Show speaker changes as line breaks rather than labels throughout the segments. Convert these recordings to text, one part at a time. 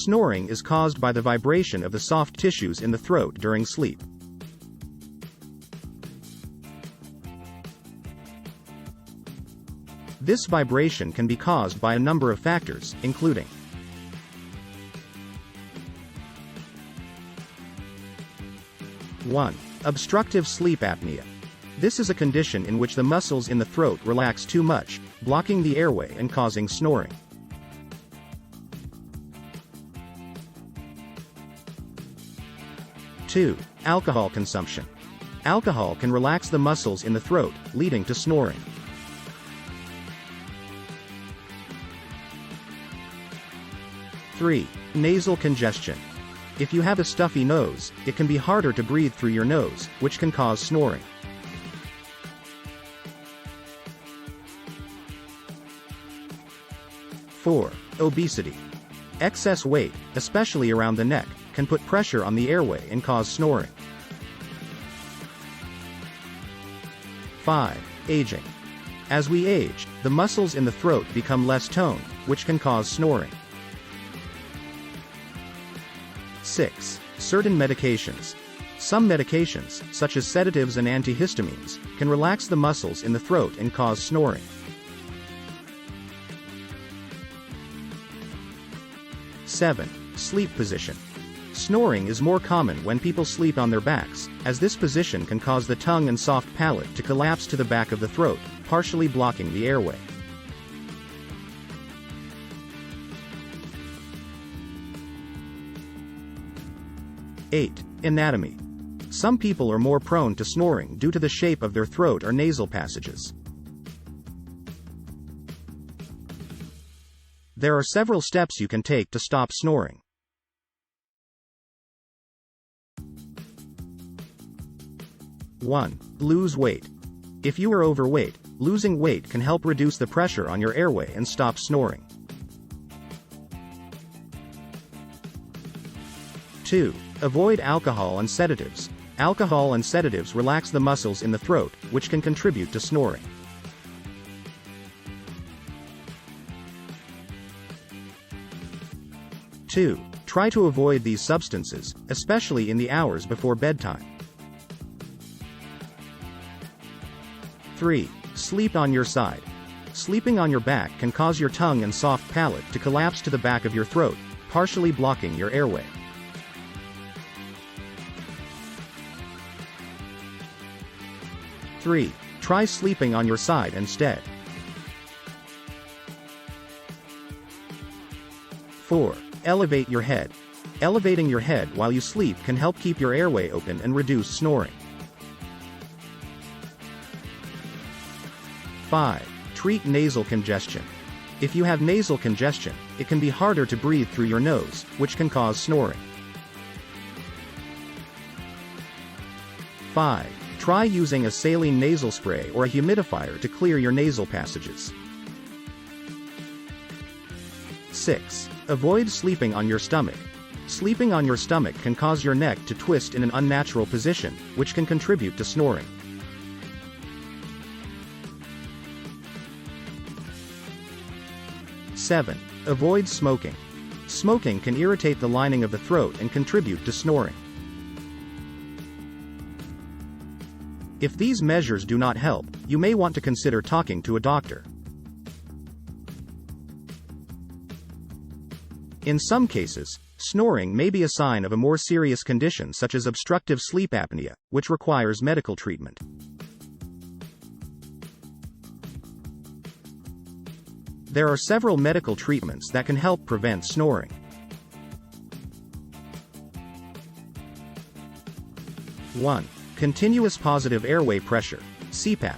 Snoring is caused by the vibration of the soft tissues in the throat during sleep. This vibration can be caused by a number of factors, including 1. Obstructive sleep apnea. This is a condition in which the muscles in the throat relax too much, blocking the airway and causing snoring. 2. Alcohol consumption. Alcohol can relax the muscles in the throat, leading to snoring. 3. Nasal congestion. If you have a stuffy nose, it can be harder to breathe through your nose, which can cause snoring. 4. Obesity. Excess weight, especially around the neck, can put pressure on the airway and cause snoring. 5. Aging. As we age, the muscles in the throat become less toned, which can cause snoring. 6. Certain medications. Some medications, such as sedatives and antihistamines, can relax the muscles in the throat and cause snoring. 7. Sleep position. Snoring is more common when people sleep on their backs, as this position can cause the tongue and soft palate to collapse to the back of the throat, partially blocking the airway. 8. Anatomy. Some people are more prone to snoring due to the shape of their throat or nasal passages. There are several steps you can take to stop snoring. 1. Lose weight. If you are overweight, losing weight can help reduce the pressure on your airway and stop snoring. 2. Avoid alcohol and sedatives. Alcohol and sedatives relax the muscles in the throat, which can contribute to snoring. 2. Try to avoid these substances, especially in the hours before bedtime. 3. Sleep on your side. Sleeping on your back can cause your tongue and soft palate to collapse to the back of your throat, partially blocking your airway. 3. Try sleeping on your side instead. 4. Elevate your head. Elevating your head while you sleep can help keep your airway open and reduce snoring. 5. Treat nasal congestion. If you have nasal congestion, it can be harder to breathe through your nose, which can cause snoring. 5. Try using a saline nasal spray or a humidifier to clear your nasal passages. 6. Avoid sleeping on your stomach. Sleeping on your stomach can cause your neck to twist in an unnatural position, which can contribute to snoring. 7. Avoid smoking. Smoking can irritate the lining of the throat and contribute to snoring. If these measures do not help, you may want to consider talking to a doctor. In some cases, snoring may be a sign of a more serious condition such as obstructive sleep apnea, which requires medical treatment. There are several medical treatments that can help prevent snoring. 1. Continuous positive airway pressure, CPAP.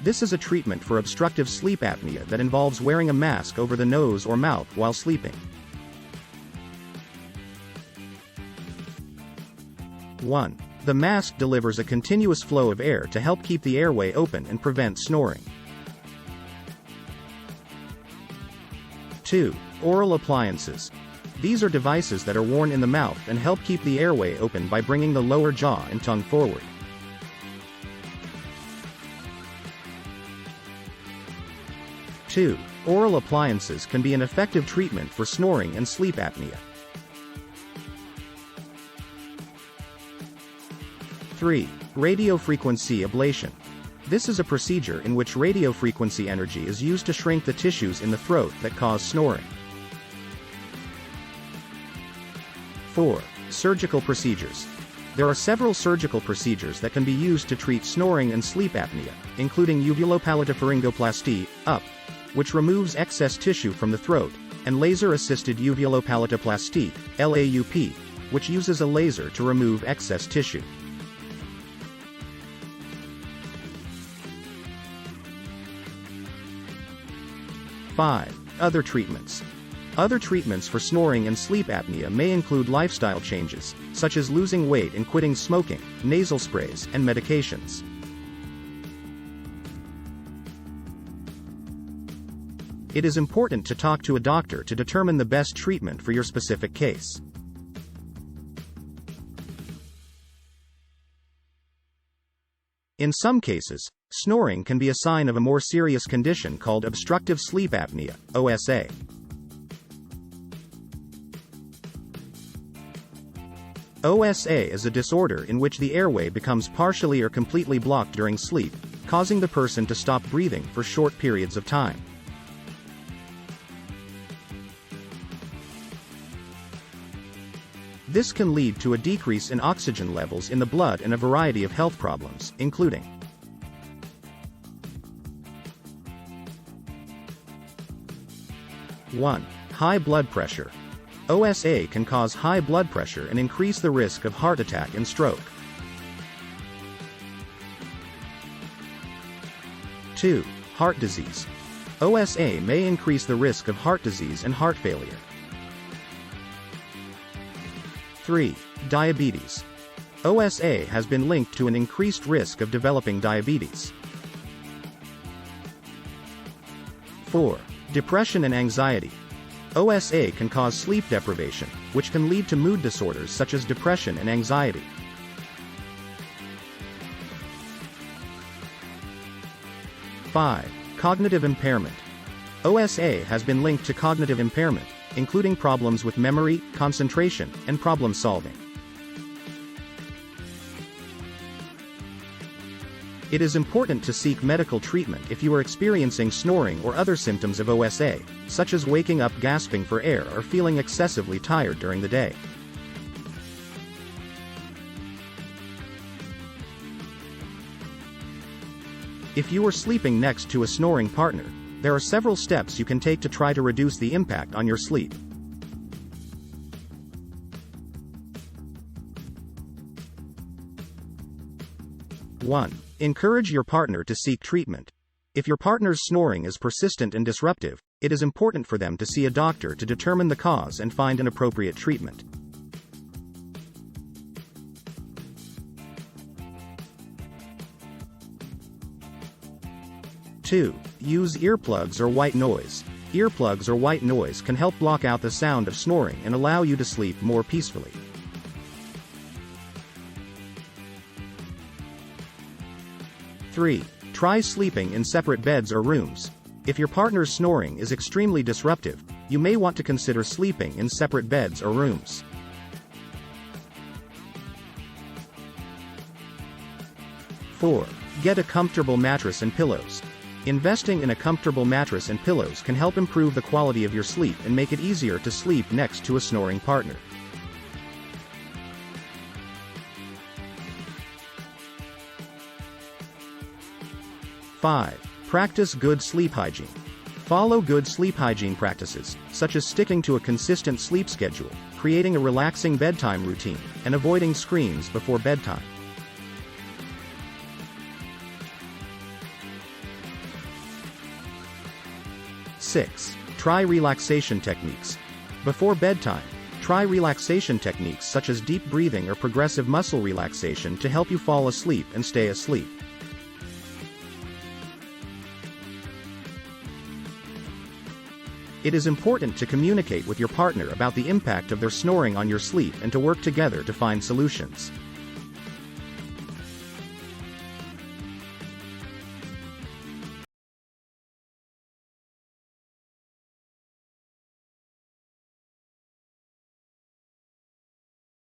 This is a treatment for obstructive sleep apnea that involves wearing a mask over the nose or mouth while sleeping. 1. The mask delivers a continuous flow of air to help keep the airway open and prevent snoring. 2. Oral appliances. These are devices that are worn in the mouth and help keep the airway open by bringing the lower jaw and tongue forward. 2. Oral appliances can be an effective treatment for snoring and sleep apnea. 3. Radiofrequency ablation. This is a procedure in which radiofrequency energy is used to shrink the tissues in the throat that cause snoring. 4. Surgical procedures. There are several surgical procedures that can be used to treat snoring and sleep apnea, including uvulopalatalopharyngoplasty, UP, which removes excess tissue from the throat, and laser-assisted uvulopalataloplasty, LAUP, which uses a laser to remove excess tissue. 5. Other treatments. Other treatments for snoring and sleep apnea may include lifestyle changes, such as losing weight and quitting smoking, nasal sprays, and medications. It is important to talk to a doctor to determine the best treatment for your specific case. In some cases, snoring can be a sign of a more serious condition called obstructive sleep apnea, OSA. OSA is a disorder in which the airway becomes partially or completely blocked during sleep, causing the person to stop breathing for short periods of time. This can lead to a decrease in oxygen levels in the blood and a variety of health problems, including 1. High blood pressure. OSA can cause high blood pressure and increase the risk of heart attack and stroke. 2. Heart disease. OSA may increase the risk of heart disease and heart failure. 3. Diabetes. OSA has been linked to an increased risk of developing diabetes. 4. Depression and anxiety. OSA can cause sleep deprivation, which can lead to mood disorders such as depression and anxiety. 5. Cognitive impairment. OSA has been linked to cognitive impairment, including problems with memory, concentration, and problem solving. It is important to seek medical treatment if you are experiencing snoring or other symptoms of OSA, such as waking up gasping for air or feeling excessively tired during the day. If you are sleeping next to a snoring partner, there are several steps you can take to try to reduce the impact on your sleep. 1. Encourage your partner to seek treatment. If your partner's snoring is persistent and disruptive, it is important for them to see a doctor to determine the cause and find an appropriate treatment. 2. Use earplugs or white noise. Earplugs or white noise can help block out the sound of snoring and allow you to sleep more peacefully. 3. Try sleeping in separate beds or rooms. If your partner's snoring is extremely disruptive, you may want to consider sleeping in separate beds or rooms. 4. Get a comfortable mattress and pillows. Investing in a comfortable mattress and pillows can help improve the quality of your sleep and make it easier to sleep next to a snoring partner. 5. Practice good sleep hygiene. Follow good sleep hygiene practices, such as sticking to a consistent sleep schedule, creating a relaxing bedtime routine, and avoiding screens before bedtime. 6. Try relaxation techniques. Before bedtime, try relaxation techniques such as deep breathing or progressive muscle relaxation to help you fall asleep and stay asleep. It is important to communicate with your partner about the impact of their snoring on your sleep and to work together to find solutions.